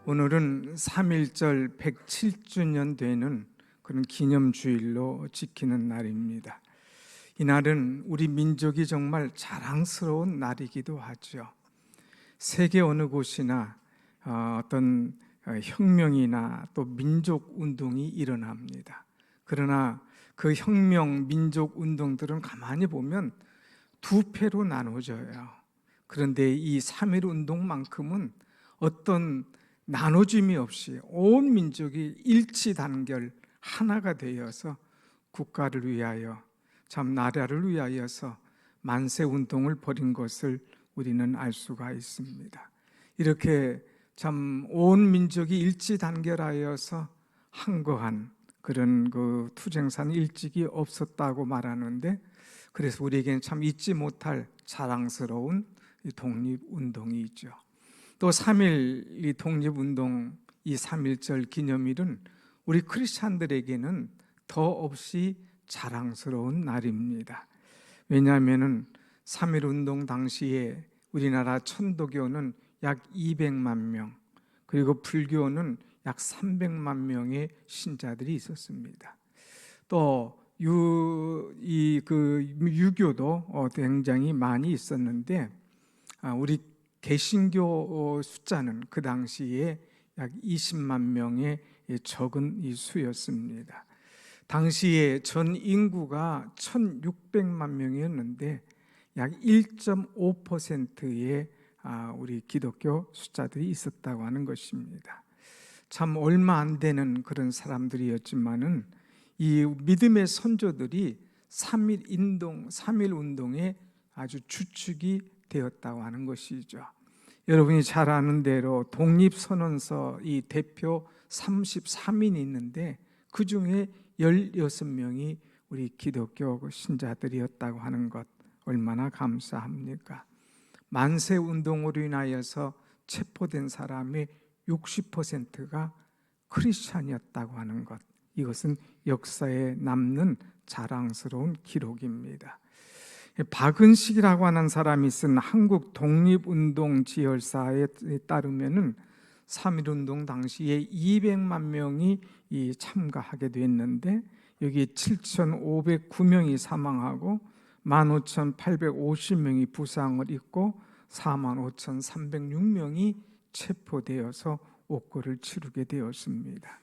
오늘은 3.1절 107주년 되는 그런 기념주일로 지키는 날입니다. 이날은 우리 민족이 정말 자랑스러운 날이기도 하죠. 세계 어느 곳이나 어떤 혁명이나 또 민족 운동이 일어납니다. 그러나 그 혁명, 민족 운동들은 가만히 보면 두 패로 나눠져요. 그런데 이 3.1 운동만큼은 어떤 나눠짐이 없이 온 민족이 일치단결 하나가 되어서 국가를 위하여, 참 나라를 위하여서 만세운동을 벌인 것을 우리는 알 수가 있습니다. 이렇게 참 온 민족이 일치단결하여서 항거한 그런 그 투쟁산 일찍이 없었다고 말하는데, 그래서 우리에게는 참 잊지 못할 자랑스러운 독립운동이 있죠. 또 3.1 이 독립운동, 이 3.1절 기념일은 우리 크리스찬들에게는 더없이 자랑스러운 날입니다. 왜냐하면 3.1 운동 당시에 우리나라 천도교는 약 200만 명, 그리고 불교는 약 300만 명의 신자들이 있었습니다. 또 유교도 굉장히 많이 있었는데, 우리 개신교 숫자는 그 당시에 약 20만 명의 적은 수였습니다. 당시에 전 인구가 1,600만 명이었는데 약 1.5%의 우리 기독교 숫자들이 있었다고 하는 것입니다. 참 얼마 안 되는 그런 사람들이었지만은 이 믿음의 선조들이 3.1 운동의 아주 주축이 되었다고 하는 것이죠. 여러분이 잘 아는 대로 독립선언서 이 대표 33인이 있는데 그 중에 16명이 우리 기독교 신자들이었다고 하는 것, 얼마나 감사합니까? 만세운동으로 인하여서 체포된 사람의 60%가 크리스찬이었다고 하는 것, 이것은 역사에 남는 자랑스러운 기록입니다. 박은식이라고 하는 사람이 쓴 한국 독립운동 지열사에 따르면은 3.1 운동 당시에 200만 명이 참가하게 됐는데 여기 7,509명이 사망하고 15,850명이 부상을 입고 45,306명이 체포되어서 옥고를 치르게 되었습니다.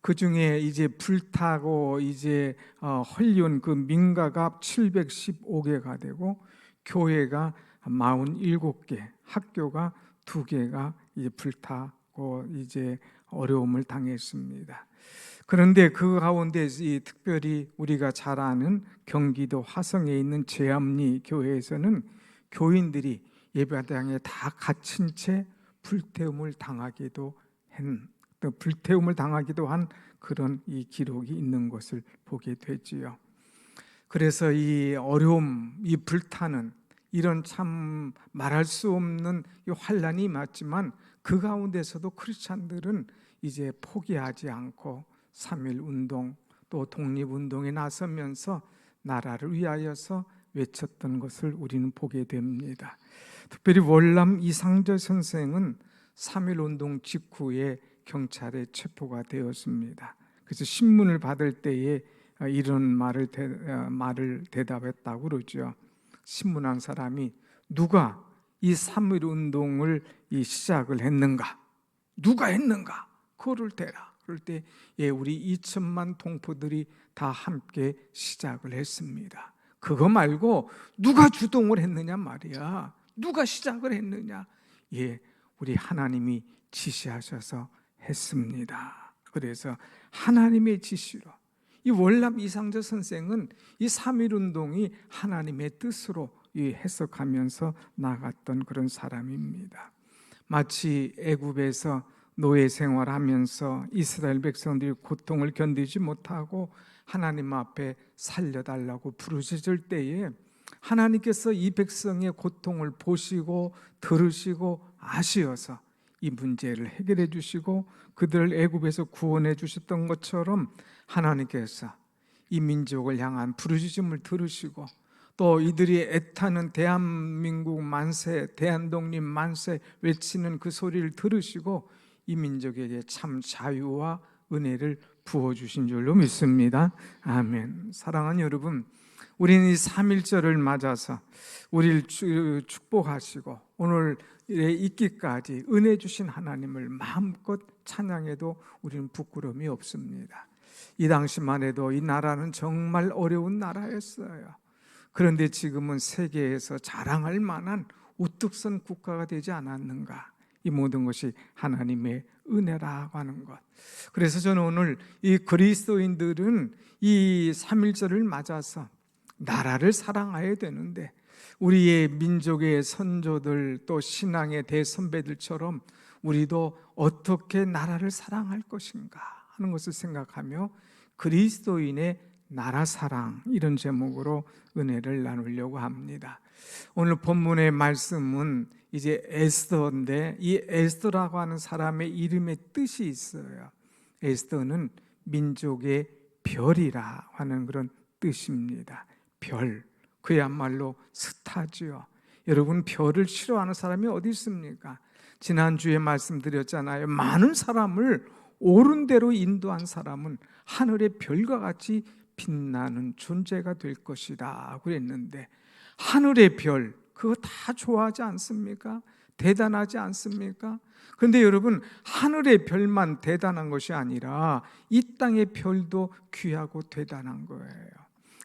그 중에 이제 불타고 이제 헐리온 그 민가가 715개가 되고 교회가 47개, 학교가 2개가 이제 불타고 이제 어려움을 당했습니다. 그런데 그 가운데 특별히 우리가 잘 아는 경기도 화성에 있는 제암리 교회에서는 교인들이 예배당에 다 갇힌 채 불태움을 당하기도 한 그런 이 기록이 있는 것을 보게 되지요. 그래서 이 어려움, 이 불타는 이런 참 말할 수 없는 이 환란이 맞지만 그 가운데서도 크리스찬들은 이제 포기하지 않고 3.1 운동 또 독립운동에 나서면서 나라를 위하여서 외쳤던 것을 우리는 보게 됩니다. 특별히 월남 이상저 선생은 3.1 운동 직후에 경찰에 체포가 되었습니다. 그래서 신문을 받을 때에 이런 말을 대답했다고 그러죠. 신문한 사람이 누가 이 3.1 운동을 시작을 했는가? 누가 했는가? 그거를 대라. 그럴 때 우리 2천만 동포들이 다 함께 시작을 했습니다. 그거 말고 누가 주동을 했느냐 말이야. 누가 시작을 했느냐? 우리 하나님이 지시하셔서 했습니다. 그래서 하나님의 지시로 이 월남 이상저 선생은 이 3.1 운동이 하나님의 뜻으로 해석하면서 나갔던 그런 사람입니다. 마치 애굽에서 노예 생활하면서 이스라엘 백성들이 고통을 견디지 못하고 하나님 앞에 살려달라고 부르짖을 때에 하나님께서 이 백성의 고통을 보시고 들으시고 아시어서 이 문제를 해결해 주시고 그들을 애굽에서 구원해 주셨던 것처럼 하나님께서 이 민족을 향한 부르짖음을 들으시고 또 이들이 애타는 대한민국 만세, 대한독립 만세 외치는 그 소리를 들으시고 이 민족에게 참 자유와 은혜를 부어주신 줄로 믿습니다. 아멘. 사랑하는 여러분, 우리는 이 3.1절을 맞아서 우리를 축복하시고 오늘에 있기까지 은혜 주신 하나님을 마음껏 찬양해도 우리는 부끄러움이 없습니다. 이 당시만 해도 이 나라는 정말 어려운 나라였어요. 그런데 지금은 세계에서 자랑할 만한 우뚝 선 국가가 되지 않았는가? 이 모든 것이 하나님의 은혜라고 하는 것. 그래서 저는 오늘 이 그리스도인들은 이 3.1절을 맞아서 나라를 사랑해야 되는데 우리의 민족의 선조들 또 신앙의 대선배들처럼 우리도 어떻게 나라를 사랑할 것인가 하는 것을 생각하며 그리스도인의 나라 사랑, 이런 제목으로 은혜를 나누려고 합니다. 오늘 본문의 말씀은 이제 에스더인데 이 에스더라고 하는 사람의 이름의 뜻이 있어요. 에스더는 민족의 별이라 하는 그런 뜻입니다. 별, 그야말로 스타지요. 여러분, 별을 싫어하는 사람이 어디 있습니까? 지난주에 말씀드렸잖아요. 많은 사람을 옳은 대로 인도한 사람은 하늘의 별과 같이 빛나는 존재가 될 것이다 그랬는데, 하늘의 별, 그거 다 좋아하지 않습니까? 대단하지 않습니까? 그런데 여러분, 하늘의 별만 대단한 것이 아니라 이 땅의 별도 귀하고 대단한 거예요.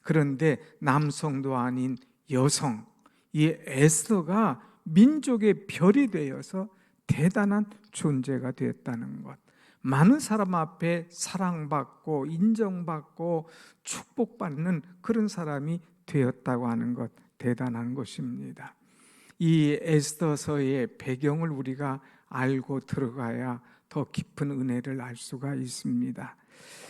그런데 남성도 아닌 여성, 이 에스더가 민족의 별이 되어서 대단한 존재가 되었다는 것, 많은 사람 앞에 사랑받고 인정받고 축복받는 그런 사람이 되었다고 하는 것, 대단한 것입니다. 이 에스더서의 배경을 우리가 알고 들어가야 더 깊은 은혜를 알 수가 있습니다.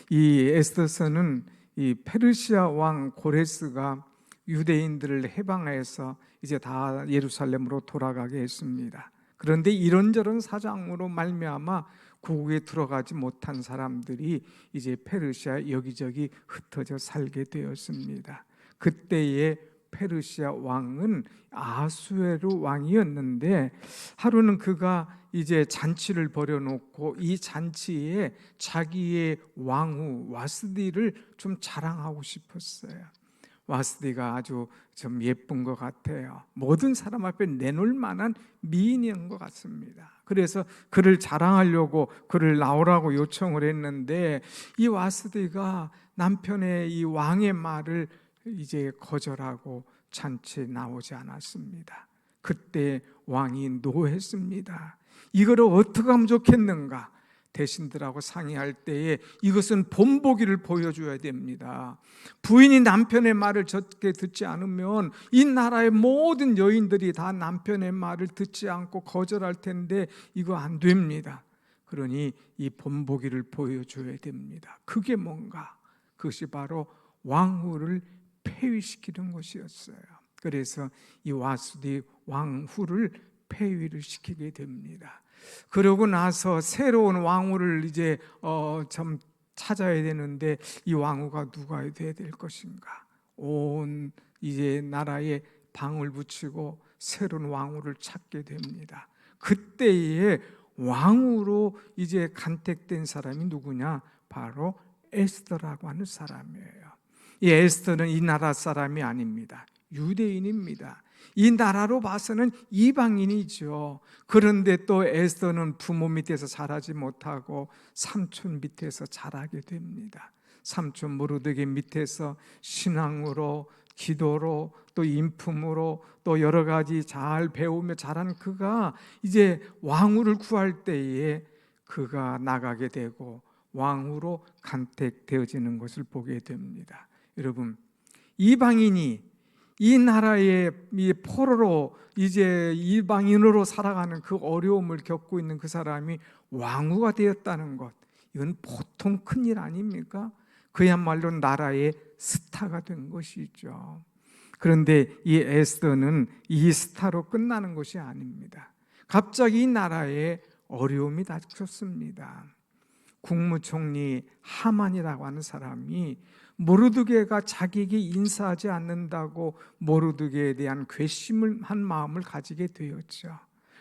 이 에스더서는 이 페르시아 왕 고레스가 유대인들을 해방해서 이제 다 예루살렘으로 돌아가게 했습니다. 그런데 이런저런 사정으로 말미암아 고국에 들어가지 못한 사람들이 이제 페르시아 여기저기 흩어져 살게 되었습니다. 그때의 페르시아 왕은 아수에로 왕이었는데, 하루는 그가 이제 잔치를 벌여놓고 이 잔치에 자기의 왕후 와스디를 좀 자랑하고 싶었어요. 와스디가 아주 좀 예쁜 것 같아요. 모든 사람 앞에 내놓을 만한 미인인 것 같습니다. 그래서 그를 자랑하려고 그를 나오라고 요청을 했는데, 이 와스디가 남편의 이 왕의 말을 이제 거절하고 잔치에 나오지 않았습니다. 그때 왕이 노했습니다. 이거를 어떻게 하면 좋겠는가? 대신들하고 상의할 때에 이것은 본보기를 보여줘야 됩니다. 부인이 남편의 말을 적게 듣지 않으면 이 나라의 모든 여인들이 다 남편의 말을 듣지 않고 거절할 텐데 이거 안 됩니다. 그러니 이 본보기를 보여줘야 됩니다. 그게 뭔가? 그것이 바로 왕후를 폐위시키는 것이었어요. 그래서 이 와수디 왕후를 폐위를 시키게 됩니다. 그러고 나서 새로운 왕후를 이제 좀 찾아야 되는데, 이 왕후가 누가 돼야 될 것인가? 온 이제 나라에 방을 붙이고 새로운 왕후를 찾게 됩니다. 그때에 왕후로 이제 간택된 사람이 누구냐? 바로 에스더라고 하는 사람이에요. 이 에스더는 이 나라 사람이 아닙니다. 유대인입니다. 이 나라로 봐서는 이방인이죠. 그런데 또 에스더는 부모 밑에서 자라지 못하고 삼촌 밑에서 자라게 됩니다. 삼촌 모르드게 밑에서 신앙으로, 기도로, 또 인품으로 또 여러 가지 잘 배우며 자란 그가 이제 왕후를 구할 때에 그가 나가게 되고 왕후로 간택되어지는 것을 보게 됩니다. 여러분, 이방인이 이 나라의 이 포로로 이제 이방인으로 살아가는 그 어려움을 겪고 있는 그 사람이 왕후가 되었다는 것, 이건 보통 큰일 아닙니까? 그야말로 나라의 스타가 된 것이죠. 그런데 이 에스더는 이 스타로 끝나는 것이 아닙니다. 갑자기 이 나라에 어려움이 닥쳤습니다. 국무총리 하만이라고 하는 사람이 모르드게가 자기에게 인사하지 않는다고 모르드게에 대한 괘씸한 마음을 가지게 되었죠.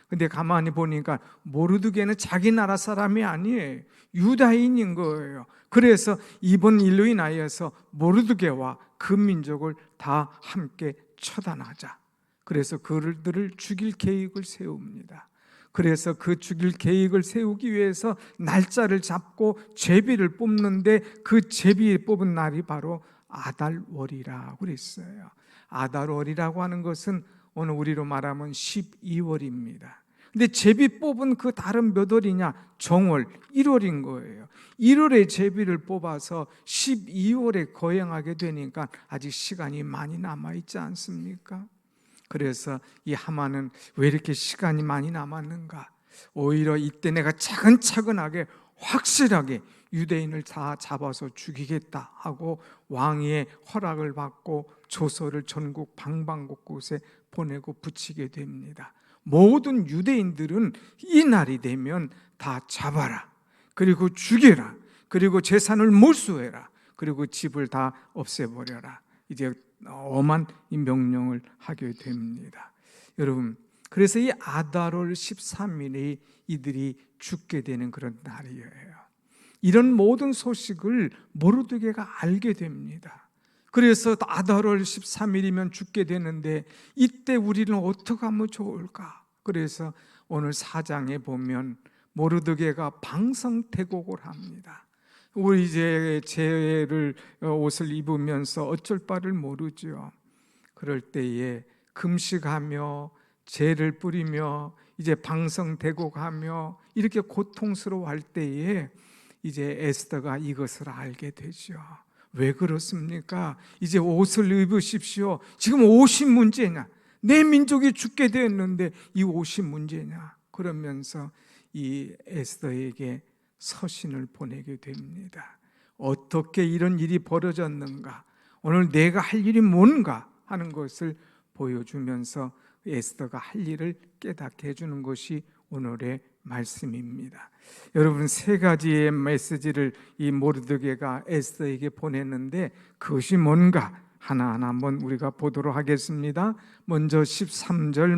근데 가만히 보니까 모르드게는 자기 나라 사람이 아니에요. 유다인인 거예요. 그래서 이번 일로 인하여서 모르드게와 그 민족을 다 함께 처단하자. 그래서 그들을 죽일 계획을 세웁니다. 그래서 그 죽일 계획을 세우기 위해서 날짜를 잡고 제비를 뽑는데 그 제비 뽑은 날이 바로 아달월이라고 그랬어요. 아달월이라고 하는 것은 오늘 우리로 말하면 12월입니다. 근데 제비 뽑은 그 달은 몇 월이냐? 정월 1월인 거예요. 1월에 제비를 뽑아서 12월에 거행하게 되니까 아직 시간이 많이 남아있지 않습니까? 그래서 이 하만은 왜 이렇게 시간이 많이 남았는가? 오히려 이때 내가 차근차근하게 확실하게 유대인을 다 잡아서 죽이겠다 하고 왕의 허락을 받고 조서를 전국 방방곳곳에 보내고 붙이게 됩니다. 모든 유대인들은 이 날이 되면 다 잡아라, 그리고 죽여라, 그리고 재산을 몰수해라, 그리고 집을 다 없애버려라. 이제 엄한 이 명령을 하게 됩니다. 여러분, 그래서 이 아달월 13일이 이들이 죽게 되는 그런 날이에요. 이런 모든 소식을 모르드게가 알게 됩니다. 그래서 아달월 13일이면 죽게 되는데 이때 우리는 어떻게 하면 좋을까? 그래서 오늘 4장에 보면 모르드게가 방성태곡을 합니다. 우리 이제 제를 옷을 입으면서 어쩔 바를 모르죠. 그럴 때에 금식하며 제를 뿌리며 이제 방성대곡하며 이렇게 고통스러워할 때에 이제 에스더가 이것을 알게 되죠. 왜 그렇습니까? 이제 옷을 입으십시오. 지금 옷이 문제냐? 내 민족이 죽게 되었는데 이 옷이 문제냐? 그러면서 이 에스더에게 서신을 보내게 됩니다. 어떻게 이런 일이 벌어졌는가? 오늘 내가 할 일이 뭔가 하는 것을 보여주면서 에스더가 할 일을 깨닫게 해주는 것이 오늘의 말씀입니다. 여러분, 세 가지의 메시지를 이 모르드게가 에스더에게 보냈는데 그것이 뭔가 하나하나 한번 우리가 보도록 하겠습니다. 먼저 13절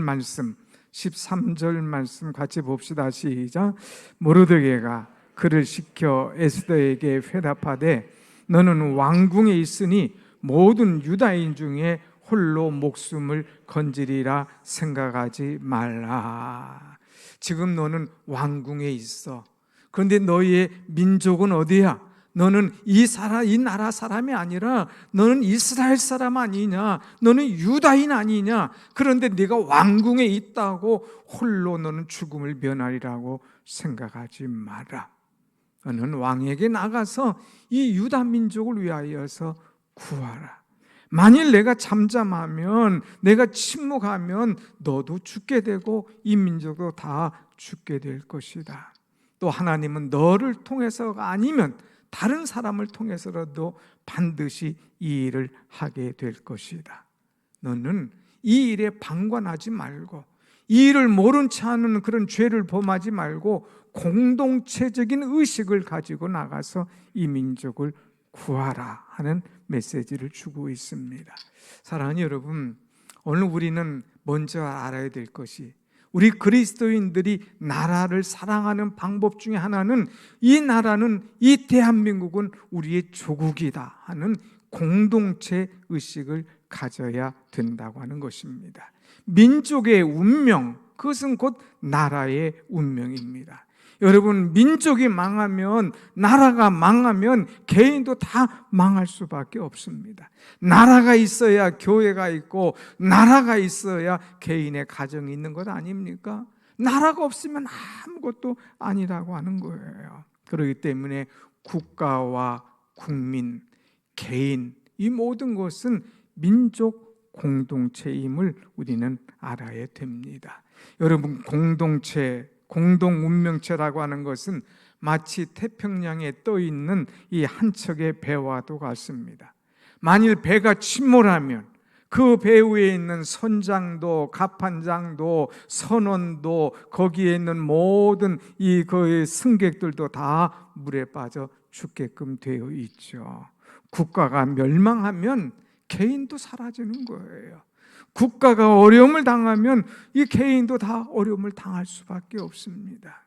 말씀 같이 봅시다. 시작. 모르드게가 그를 시켜 에스더에게 회답하되 너는 왕궁에 있으니 모든 유다인 중에 홀로 목숨을 건지리라 생각하지 말라. 지금 너는 왕궁에 있어. 그런데 너희의 민족은 어디야? 너는 이 나라 사람이 아니라 너는 이스라엘 사람 아니냐? 너는 유다인 아니냐? 그런데 네가 왕궁에 있다고 홀로 너는 죽음을 면하리라고 생각하지 마라. 너는 왕에게 나가서 이 유다 민족을 위하여서 구하라. 만일 내가 잠잠하면, 내가 침묵하면 너도 죽게 되고 이 민족도 다 죽게 될 것이다. 또 하나님은 너를 통해서가 아니면 다른 사람을 통해서라도 반드시 이 일을 하게 될 것이다. 너는 이 일에 방관하지 말고 이 일을 모른 채 하는 그런 죄를 범하지 말고 공동체적인 의식을 가지고 나가서 이 민족을 구하라 하는 메시지를 주고 있습니다. 사랑하는 여러분, 오늘 우리는 먼저 알아야 될 것이, 우리 그리스도인들이 나라를 사랑하는 방법 중에 하나는 이 나라는, 이 대한민국은 우리의 조국이다 하는 공동체 의식을 가져야 된다고 하는 것입니다. 민족의 운명, 그것은 곧 나라의 운명입니다. 여러분, 민족이 망하면, 나라가 망하면 개인도 다 망할 수밖에 없습니다. 나라가 있어야 교회가 있고 나라가 있어야 개인의 가정이 있는 것 아닙니까? 나라가 없으면 아무것도 아니라고 하는 거예요. 그렇기 때문에 국가와 국민, 개인, 이 모든 것은 민족 공동체임을 우리는 알아야 됩니다. 여러분, 공동 운명체라고 하는 것은 마치 태평양에 떠 있는 이 한 척의 배와도 같습니다. 만일 배가 침몰하면 그 배 위에 있는 선장도, 갑판장도, 선원도, 거기에 있는 모든 그 승객들도 다 물에 빠져 죽게끔 되어 있죠. 국가가 멸망하면 개인도 사라지는 거예요. 국가가 어려움을 당하면 이 개인도 다 어려움을 당할 수밖에 없습니다.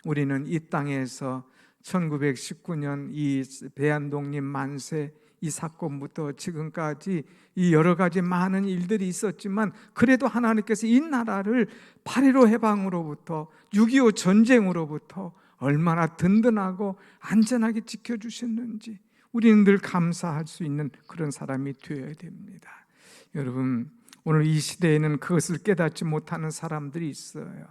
우리는 이 땅에서 1919년 이 대한독립 만세 이 사건부터 지금까지 이 여러 가지 많은 일들이 있었지만, 그래도 하나님께서 이 나라를 8.15 해방으로부터 6.25 전쟁으로부터 얼마나 든든하고 안전하게 지켜주셨는지 우리는 늘 감사할 수 있는 그런 사람이 되어야 됩니다. 여러분, 오늘 이 시대에는 그것을 깨닫지 못하는 사람들이 있어요.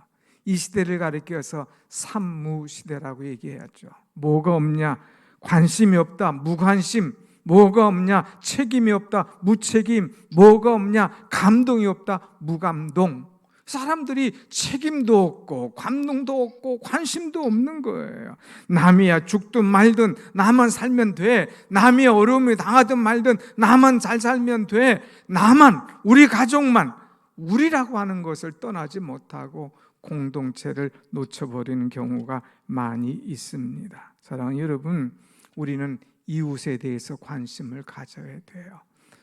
이 시대를 가리켜서 산무시대라고 얘기해야죠. 뭐가 없냐? 관심이 없다. 무관심. 뭐가 없냐? 책임이 없다. 무책임. 뭐가 없냐? 감동이 없다. 무감동. 사람들이 책임도 없고 감동도 없고 관심도 없는 거예요. 남이야 죽든 말든 나만 살면 돼. 남이 어려움을 당하든 말든 나만 잘 살면 돼. 나만, 우리 가족만, 우리라고 하는 것을 떠나지 못하고 공동체를 놓쳐버리는 경우가 많이 있습니다. 사랑하는 여러분, 우리는 이웃에 대해서 관심을 가져야 돼요.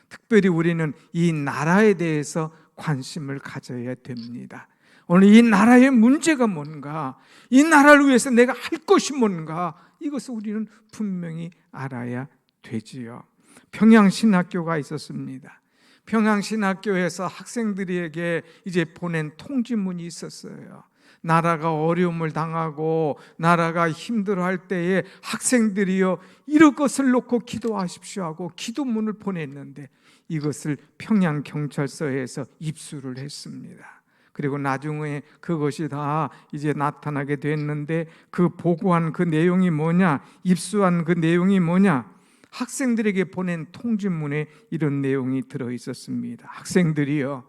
특별히 우리는 이 나라에 대해서 관심을 가져야 됩니다. 오늘 이 나라의 문제가 뭔가, 이 나라를 위해서 내가 할 것이 뭔가, 이것을 우리는 분명히 알아야 되지요. 평양신학교가 있었습니다. 평양신학교에서 학생들에게 이제 보낸 통지문이 있었어요. 나라가 어려움을 당하고 나라가 힘들어할 때에 학생들이여 이럴 것을 놓고 기도하십시오 하고 기도문을 보냈는데, 이것을 평양경찰서에서 입수를 했습니다. 그리고 나중에 그것이 다 이제 나타나게 됐는데, 그 보고한 그 내용이 뭐냐, 입수한 그 내용이 뭐냐, 학생들에게 보낸 통지문에 이런 내용이 들어 있었습니다. 학생들이여,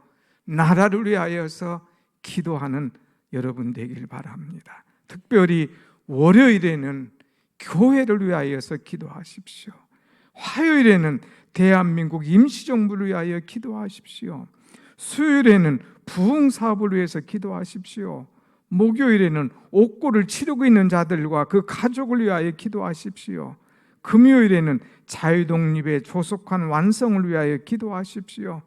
나라를 위하여서 기도하는 여러분 되길 바랍니다. 특별히 월요일에는 교회를 위하여서 기도하십시오. 화요일에는 대한민국 임시정부를 위하여 기도하십시오. 수요일에는 부흥사업을 위해서 기도하십시오. 목요일에는 옥고를 치르고 있는 자들과 그 가족을 위하여 기도하십시오. 금요일에는 자유독립의 조속한 완성을 위하여 기도하십시오.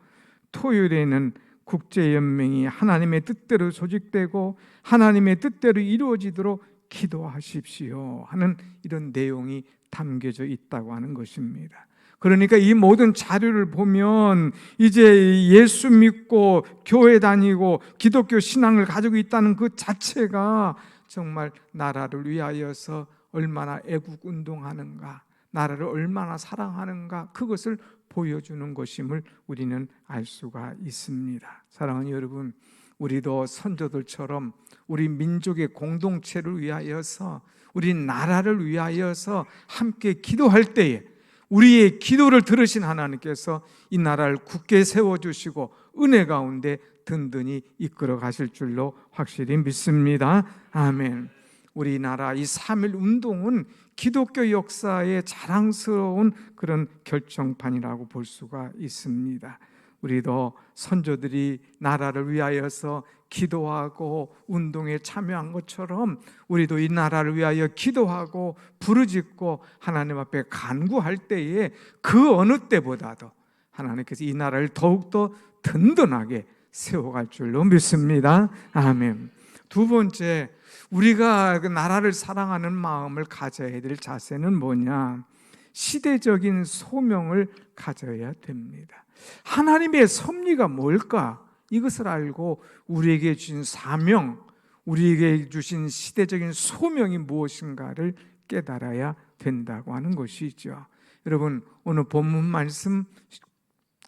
토요일에는 국제연맹이 하나님의 뜻대로 조직되고 하나님의 뜻대로 이루어지도록 기도하십시오 하는 이런 내용이 담겨져 있다고 하는 것입니다. 그러니까 이 모든 자료를 보면 이제 예수 믿고 교회 다니고 기독교 신앙을 가지고 있다는 그 자체가 정말 나라를 위하여서 얼마나 애국운동하는가, 나라를 얼마나 사랑하는가, 그것을 보여주는 것임을 우리는 알 수가 있습니다. 사랑하는 여러분, 우리도 선조들처럼 우리 민족의 공동체를 위하여서, 우리 나라를 위하여서 함께 기도할 때에 우리의 기도를 들으신 하나님께서 이 나라를 굳게 세워주시고 은혜 가운데 든든히 이끌어 가실 줄로 확실히 믿습니다. 아멘. 우리나라 이 3.1 운동은 기독교 역사의 자랑스러운 그런 결정판이라고 볼 수가 있습니다. 우리도 선조들이 나라를 위하여서 기도하고 운동에 참여한 것처럼 우리도 이 나라를 위하여 기도하고 부르짖고 하나님 앞에 간구할 때에 그 어느 때보다도 하나님께서 이 나라를 더욱더 든든하게 세워갈 줄로 믿습니다. 아멘. 두 번째, 우리가 그 나라를 사랑하는 마음을 가져야 될 자세는 뭐냐? 시대적인 소명을 가져야 됩니다. 하나님의 섭리가 뭘까? 이것을 알고 우리에게 주신 사명, 우리에게 주신 시대적인 소명이 무엇인가를 깨달아야 된다고 하는 것이죠. 여러분, 오늘 본문 말씀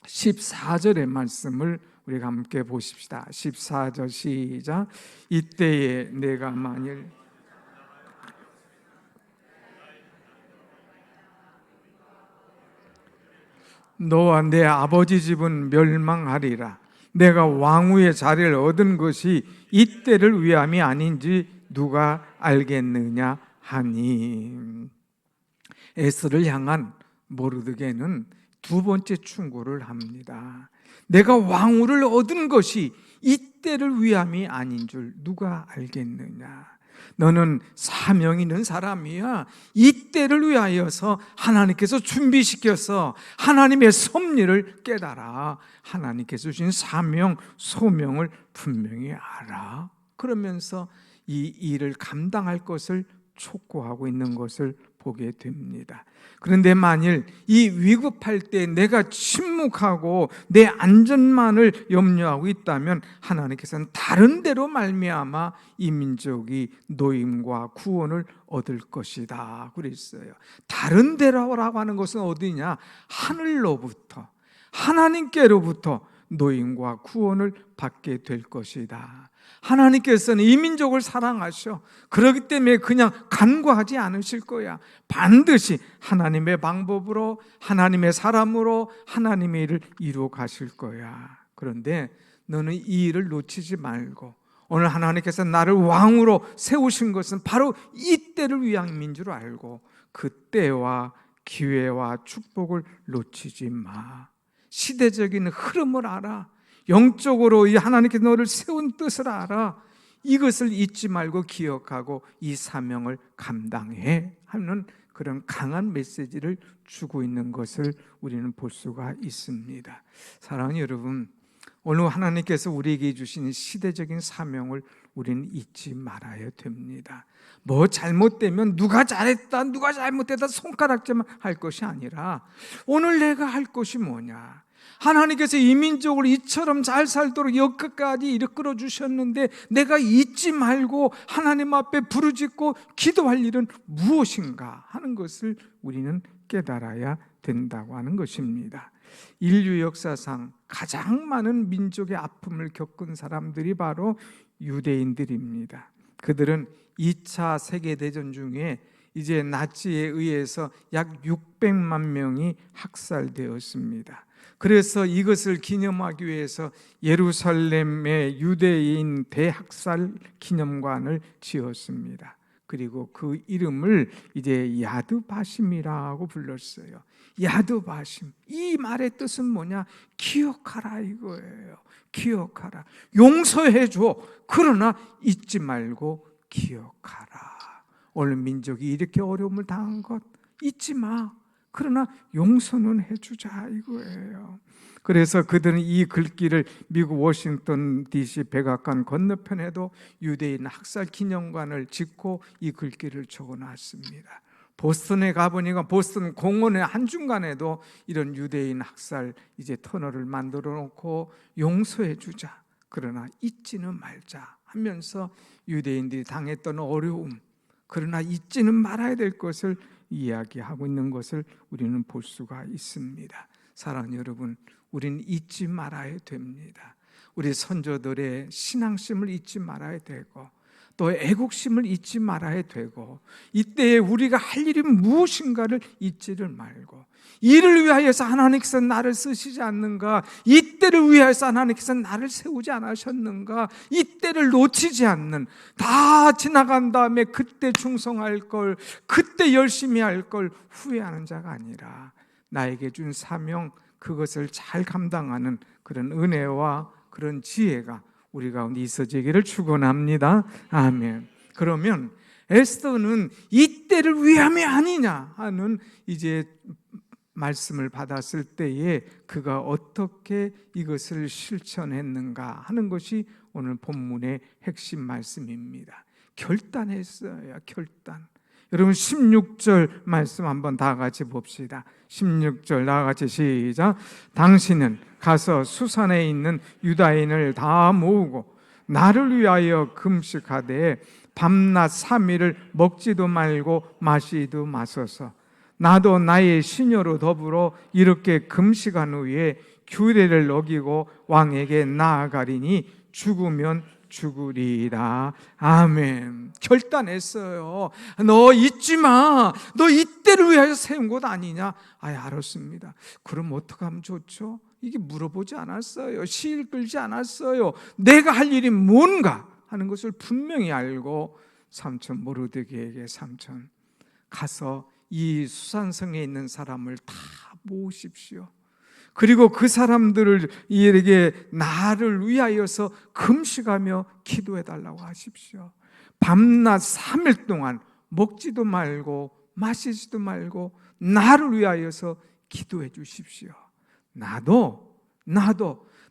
14절의 말씀을 우리가 함께 보십시다. 14절 시작. 이때에 내가 만일 너와 내 아버지 집은 멸망하리라. 내가 왕후의 자리를 얻은 것이 이때를 위함이 아닌지 누가 알겠느냐 하니. 에스를 향한 모르드게는 두 번째 충고를 합니다. 내가 왕후를 얻은 것이 이때를 위함이 아닌 줄 누가 알겠느냐. 너는 사명 있는 사람이야. 이 때를 위하여서 하나님께서 준비시켜서 하나님의 섭리를 깨달아. 하나님께서 주신 사명, 소명을 분명히 알아. 그러면서 이 일을 감당할 것을 촉구하고 있는 것을 보게 됩니다. 그런데 만일 이 위급할 때 내가 침묵하고 내 안전만을 염려하고 있다면 하나님께서는 다른 데로 말미암아 이 민족이 노임과 구원을 얻을 것이다 그랬어요. 다른 데라고 하는 것은 어디냐? 하늘로부터, 하나님께로부터 노임과 구원을 받게 될 것이다. 하나님께서는 이 민족을 사랑하셔. 그렇기 때문에 그냥 간과하지 않으실 거야. 반드시 하나님의 방법으로, 하나님의 사람으로 하나님의 일을 이루어 가실 거야. 그런데 너는 이 일을 놓치지 말고, 오늘 하나님께서 나를 왕으로 세우신 것은 바로 이 때를 위함인 줄 알고 그 때와 기회와 축복을 놓치지 마. 시대적인 흐름을 알아. 영적으로 이 하나님께서 너를 세운 뜻을 알아. 이것을 잊지 말고 기억하고 이 사명을 감당해 하는 그런 강한 메시지를 주고 있는 것을 우리는 볼 수가 있습니다. 사랑하는 여러분, 오늘 하나님께서 우리에게 주신 시대적인 사명을 우리는 잊지 말아야 됩니다. 뭐 잘못되면 누가 잘했다, 누가 잘못했다 손가락질만 할 것이 아니라 오늘 내가 할 것이 뭐냐? 하나님께서 이 민족을 이처럼 잘 살도록 여기까지 이끌어 주셨는데 내가 잊지 말고 하나님 앞에 부르짖고 기도할 일은 무엇인가 하는 것을 우리는 깨달아야 된다고 하는 것입니다. 인류 역사상 가장 많은 민족의 아픔을 겪은 사람들이 바로 유대인들입니다. 그들은 2차 세계대전 중에 이제 나치에 의해서 약 600만 명이 학살되었습니다. 그래서 이것을 기념하기 위해서 예루살렘의 유대인 대학살 기념관을 지었습니다. 그리고 그 이름을 이제 야드바심이라고 불렀어요. 야드바심. 이 말의 뜻은 뭐냐? 기억하라 이거예요. 기억하라. 용서해줘. 그러나 잊지 말고 기억하라. 오늘 민족이 이렇게 어려움을 당한 것 잊지 마. 그러나 용서는 해주자 이거예요. 그래서 그들은 이 글귀를 미국 워싱턴 DC 백악관 건너편에도 유대인 학살 기념관을 짓고 이 글귀를 적어놨습니다. 보스턴에 가보니까 보스턴 공원의 한중간에도 이런 유대인 학살 이제 터널을 만들어 놓고 용서해 주자. 그러나 잊지는 말자 하면서 유대인들이 당했던 어려움, 그러나 잊지는 말아야 될 것을 이야기하고 있는 것을 우리는 볼 수가 있습니다. 사랑하는 여러분, 우리는 잊지 말아야 됩니다. 우리 선조들의 신앙심을 잊지 말아야 되고 또 애국심을 잊지 말아야 되고 이때에 우리가 할 일이 무엇인가를 잊지를 말고 이를 위하여서 하나님께서 나를 쓰시지 않는가? 이때를 위하여서 하나님께서 나를 세우지 않으셨는가? 이때를 놓치지 않는, 다 지나간 다음에 그때 충성할 걸, 그때 열심히 할 걸 후회하는 자가 아니라 나에게 준 사명, 그것을 잘 감당하는 그런 은혜와 그런 지혜가 우리 가운데 있어지기를 축원합니다. 아멘. 그러면 에스더는 이때를 위함이 아니냐 하는 이제 말씀을 받았을 때에 그가 어떻게 이것을 실천했는가 하는 것이 오늘 본문의 핵심 말씀입니다. 결단했어요. 결단. 여러분 16절 말씀 한번 다 같이 봅시다. 16절 다 같이 시작. 당신은 가서 수산에 있는 유다인을 다 모으고 나를 위하여 금식하되 밤낮 3일을 먹지도 말고 마시도 마소서. 나도 나의 시녀로 더불어 이렇게 금식한 후에 규례를 어기고 왕에게 나아가리니 죽으면 죽으리라. 아멘. 결단했어요. 너 잊지 마. 너 이때를 위하여 세운 것 아니냐? 알았습니다. 그럼 어떻게 하면 좋죠? 이게 물어보지 않았어요. 시일 끌지 않았어요. 내가 할 일이 뭔가 하는 것을 분명히 알고 삼촌 모르드게에게 삼촌 가서 이 수산성에 있는 사람을 다 모으십시오. 그리고 그 사람들을 이에게 나를 위하여서 금식하며 기도해 달라고 하십시오. 밤낮 3일 동안 먹지도 말고 마시지도 말고 나를 위하여서 기도해 주십시오. 나도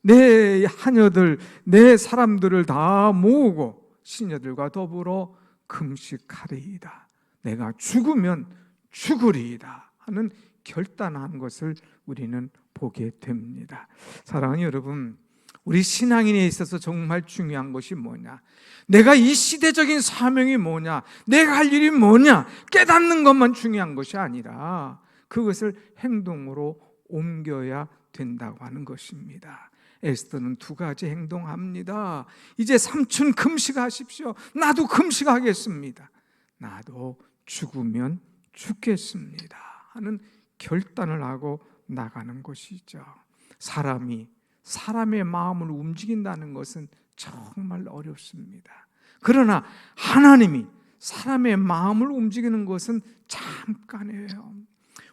내 하녀들, 내 사람들을 다 모으고 시녀들과 더불어 금식하리이다. 내가 죽으면 죽으리이다 하는 결단한 것을 우리는 보게 됩니다. 사랑하는 여러분, 우리 신앙인에 있어서 정말 중요한 것이 뭐냐? 내가 이 시대적인 사명이 뭐냐? 내가 할 일이 뭐냐? 깨닫는 것만 중요한 것이 아니라 그것을 행동으로 옮겨야 된다고 하는 것입니다. 에스더는 2가지 행동합니다. 이제 삼촌 금식하십시오. 나도 금식하겠습니다. 나도 죽으면 죽겠습니다 하는 결단을 하고 나가는 것이죠. 사람의 마음을 움직인다는 것은 정말 어렵습니다. 그러나 하나님이 사람의 마음을 움직이는 것은 잠깐이에요.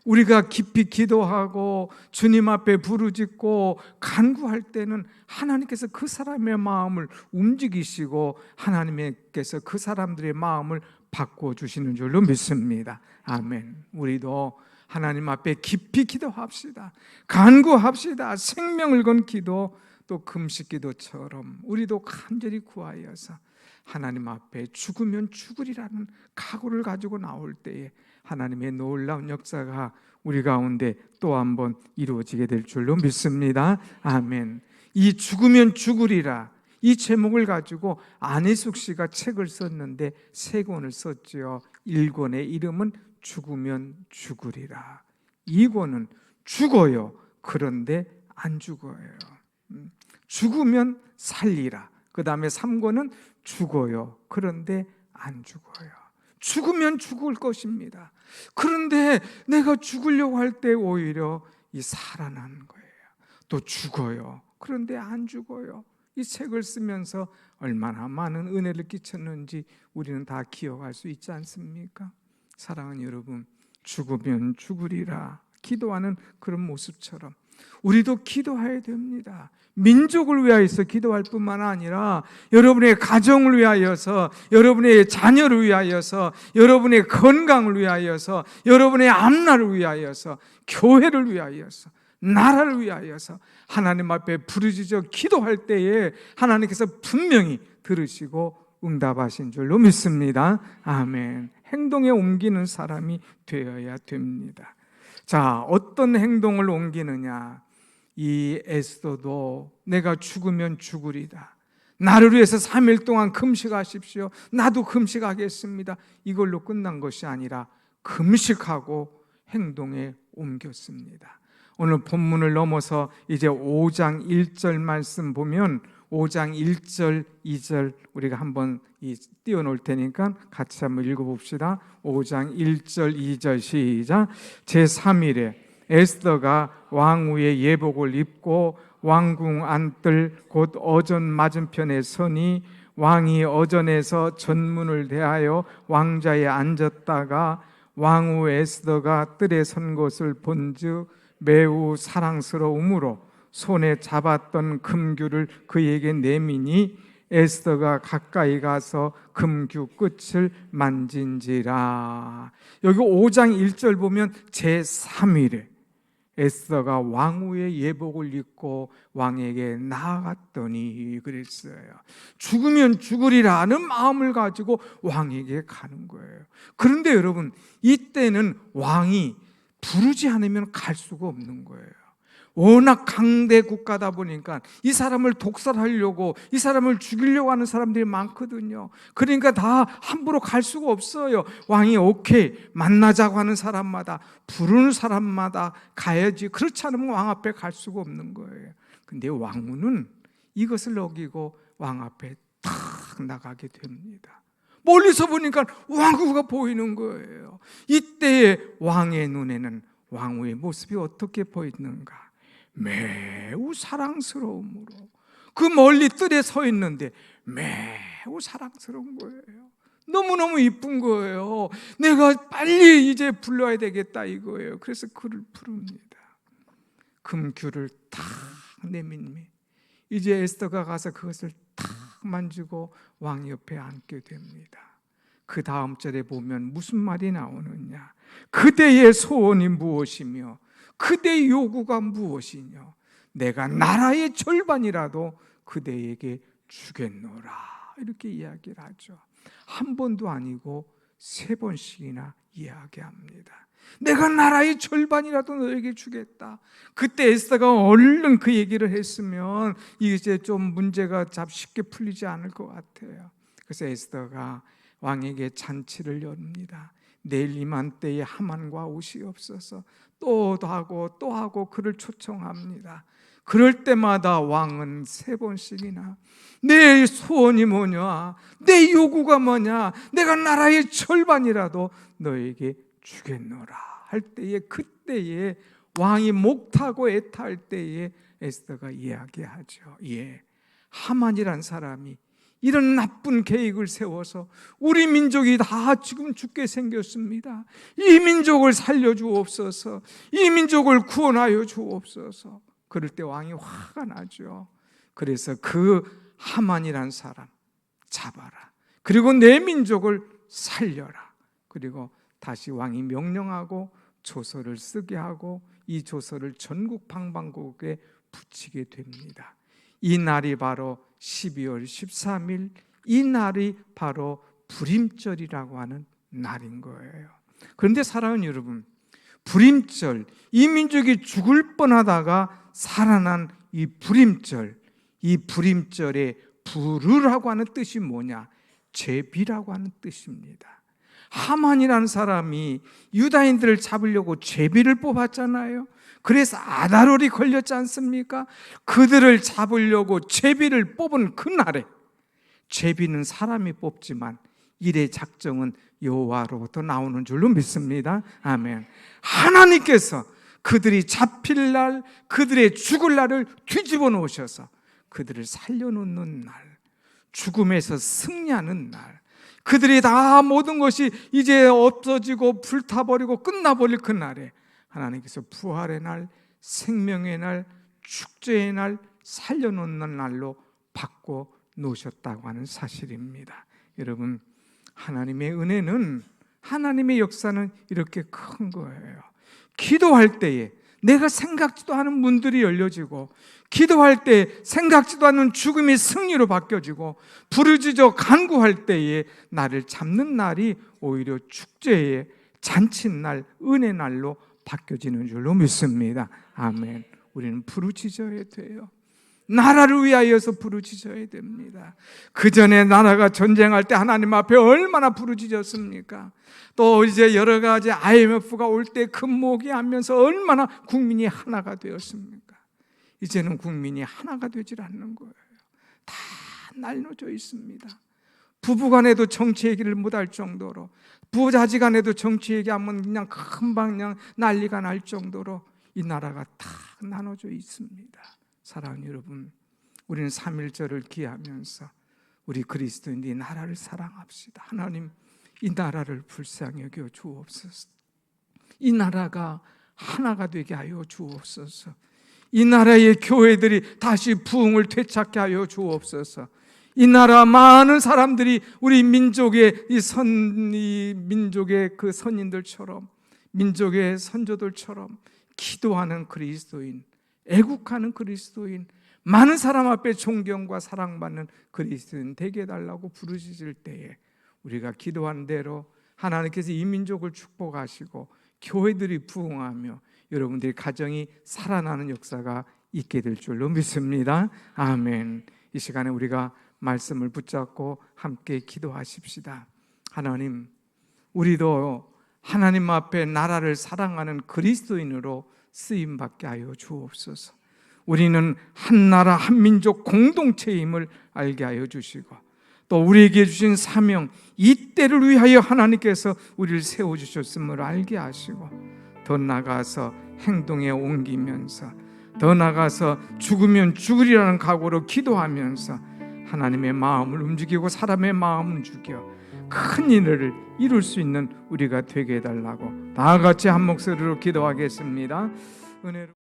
우리가 깊이 기도하고 주님 앞에 부르짖고 간구할 때는 하나님께서 그 사람의 마음을 움직이시고 하나님께서 그 사람들의 마음을 바꿔주시는 줄로 믿습니다. 아멘. 우리도 하나님 앞에 깊이 기도합시다. 간구합시다. 생명을 건 기도, 또 금식 기도처럼 우리도 간절히 구하여서 하나님 앞에 죽으면 죽으리라는 각오를 가지고 나올 때에 하나님의 놀라운 역사가 우리 가운데 또 한번 이루어지게 될 줄로 믿습니다. 아멘. 이 죽으면 죽으리라, 이 제목을 가지고 안희숙 씨가 책을 썼는데 3권을 썼지요. 1권의 이름은 죽으면 죽으리라, 2권은 죽어요, 그런데 안 죽어요. 죽으면 살리라. 그 다음에 3권은 죽어요, 그런데 안 죽어요. 죽으면 죽을 것입니다. 그런데 내가 죽으려고 할 때 오히려 살아나는 거예요. 또 죽어요, 그런데 안 죽어요. 이 책을 쓰면서 얼마나 많은 은혜를 끼쳤는지 우리는 다 기억할 수 있지 않습니까? 사랑하는 여러분, 죽으면 죽으리라 기도하는 그런 모습처럼 우리도 기도해야 됩니다. 민족을 위하여서 기도할 뿐만 아니라 여러분의 가정을 위하여서, 여러분의 자녀를 위하여서, 여러분의 건강을 위하여서, 여러분의 앞날을 위하여서, 교회를 위하여서, 나라를 위하여서 하나님 앞에 부르짖어 기도할 때에 하나님께서 분명히 들으시고 응답하신 줄로 믿습니다. 아멘. 행동에 옮기는 사람이 되어야 됩니다. 자, 어떤 행동을 옮기느냐? 이 에스더도 내가 죽으면 죽으리다, 나를 위해서 3일 동안 금식하십시오, 나도 금식하겠습니다, 이걸로 끝난 것이 아니라 금식하고 행동에 옮겼습니다. 오늘 본문을 넘어서 이제 5장 1절 말씀 보면 5장 1절 2절 우리가 한번 띄워놓을 테니까 같이 한번 읽어봅시다. 5장 1절 2절 시작. 제3일에 에스더가 왕후의 예복을 입고 왕궁 안뜰 곧 어전 맞은편에 서니 왕이 어전에서 전문을 대하여 왕자에 앉았다가 왕후 에스더가 뜰에 선 것을 본즉 매우 사랑스러우므로 손에 잡았던 금규를 그에게 내미니 에스더가 가까이 가서 금규 끝을 만진지라. 여기 5장 1절 보면 제3일에 에스더가 왕후의 예복을 입고 왕에게 나아갔더니 그랬어요. 죽으면 죽으리라는 마음을 가지고 왕에게 가는 거예요. 그런데 여러분, 이때는 왕이 부르지 않으면 갈 수가 없는 거예요. 워낙 강대 국가다 보니까 이 사람을 독살하려고, 이 사람을 죽이려고 하는 사람들이 많거든요. 그러니까 다 함부로 갈 수가 없어요. 왕이 오케이, 만나자고 하는 사람마다, 부르는 사람마다 가야지. 그렇지 않으면 왕 앞에 갈 수가 없는 거예요. 근데 왕후는 이것을 어기고 왕 앞에 탁 나가게 됩니다. 멀리서 보니까 왕후가 보이는 거예요. 이때의 왕의 눈에는 왕후의 모습이 어떻게 보이는가? 매우 사랑스러움으로, 그 멀리 뜰에 서 있는데 매우 사랑스러운 거예요. 너무너무 이쁜 거예요. 내가 빨리 이제 불러야 되겠다 이거예요. 그래서 그를 부릅니다. 금규를 탁 내밀미, 이제 에스더가 가서 그것을 탁 만지고 왕 옆에 앉게 됩니다. 그 다음 절에 보면 무슨 말이 나오느냐? 그대의 소원이 무엇이며 그대의 요구가 무엇이며 내가 나라의 절반이라도 그대에게 주겠노라. 이렇게 이야기를 하죠. 한 번도 아니고 3번씩이나 이야기합니다. 내가 나라의 절반이라도 너에게 주겠다. 그때 에스더가 얼른 그 얘기를 했으면 이제 좀 문제가 쉽게 풀리지 않을 것 같아요. 그래서 에스더가 왕에게 잔치를 엽니다. 내일 이맘때에 하만과 오시옵소서. 또 하고 그를 초청합니다. 그럴 때마다 왕은 3번씩이나 내 소원이 뭐냐, 내 요구가 뭐냐, 내가 나라의 절반이라도 너에게 주겠노라 할 때에, 그때에 왕이 목타고 애타할 때에 에스더가 이야기하죠. 하만이란 사람이 이런 나쁜 계획을 세워서 우리 민족이 다 지금 죽게 생겼습니다. 이 민족을 살려주옵소서, 이 민족을 구원하여 주옵소서. 그럴 때 왕이 화가 나죠. 그래서 그 하만이란 사람 잡아라, 그리고 내 민족을 살려라. 그리고 다시 왕이 명령하고 조서를 쓰게 하고 이 조서를 전국 방방곡곡에 붙이게 됩니다. 이 날이 바로 12월 13일, 이 날이 바로 불임절이라고 하는 날인 거예요. 그런데 사랑하는 여러분, 불임절, 이 민족이 죽을 뻔하다가 살아난 이 불임절, 이 불임절의 부르라고 하는 뜻이 뭐냐? 제비라고 하는 뜻입니다. 하만이라는 사람이 유다인들을 잡으려고 제비를 뽑았잖아요. 그래서 아달월이 걸렸지 않습니까? 그들을 잡으려고 제비를 뽑은 그날에, 제비는 사람이 뽑지만 일의 작정은 여호와로부터 나오는 줄로 믿습니다. 아멘. 하나님께서 그들이 잡힐 날, 그들의 죽을 날을 뒤집어 놓으셔서 그들을 살려놓는 날, 죽음에서 승리하는 날, 그들이 다 모든 것이 이제 없어지고 불타버리고 끝나버릴 그 날에 하나님께서 부활의 날, 생명의 날, 축제의 날, 살려놓는 날로 바꿔 놓으셨다고 하는 사실입니다. 여러분, 하나님의 은혜는, 하나님의 역사는 이렇게 큰 거예요. 기도할 때에 내가 생각지도 않은 문들이 열려지고, 기도할 때 생각지도 않은 죽음이 승리로 바뀌어지고, 부르짖어 간구할 때에 나를 잡는 날이 오히려 축제의 잔칫날, 은혜 날로 바뀌어지는 줄로 믿습니다. 아멘. 우리는 부르짖어야 돼요. 나라를 위하여서 부르짖어야 됩니다. 그 전에 나라가 전쟁할 때 하나님 앞에 얼마나 부르짖었습니까? 또 이제 여러 가지 IMF가 올 때 금모기 하면서 얼마나 국민이 하나가 되었습니까? 이제는 국민이 하나가 되질 않는 거예요. 다 나눠져 있습니다. 부부간에도 정치 얘기를 못할 정도로, 부자지간에도 정치 얘기하면 그냥 금방 그냥 난리가 날 정도로 이 나라가 다 나눠져 있습니다. 사랑하는 여러분, 우리는 3.1절을 기하면서 우리 그리스도인들이 나라를 사랑합시다. 하나님, 이 나라를 불쌍히 여겨 주옵소서. 이 나라가 하나가 되게 하여 주옵소서. 이 나라의 교회들이 다시 부흥을 되찾게 하여 주옵소서. 이 나라 많은 사람들이 우리 민족의 이 민족의 그 선인들처럼, 민족의 선조들처럼 기도하는 그리스도인, 애국하는 그리스도인, 많은 사람 앞에 존경과 사랑받는 그리스도인 되게 해달라고 부르짖을 때에 우리가 기도한 대로 하나님께서 이 민족을 축복하시고 교회들이 부흥하며 여러분들의 가정이 살아나는 역사가 있게 될 줄로 믿습니다. 아멘. 이 시간에 우리가 말씀을 붙잡고 함께 기도하십시다. 하나님, 우리도 하나님 앞에 나라를 사랑하는 그리스도인으로 쓰임받게 하여 주옵소서. 우리는 한 나라 한 민족 공동체임을 알게 하여 주시고, 또 우리에게 주신 사명, 이 때를 위하여 하나님께서 우리를 세워주셨음을 알게 하시고, 더 나아가서 행동에 옮기면서, 더 나아가서 죽으면 죽으리라는 각오로 기도하면서 하나님의 마음을 움직이고 사람의 마음을 움직여 큰 일을 이룰 수 있는 우리가 되게 해달라고 다 같이 한 목소리로 기도하겠습니다. 은혜로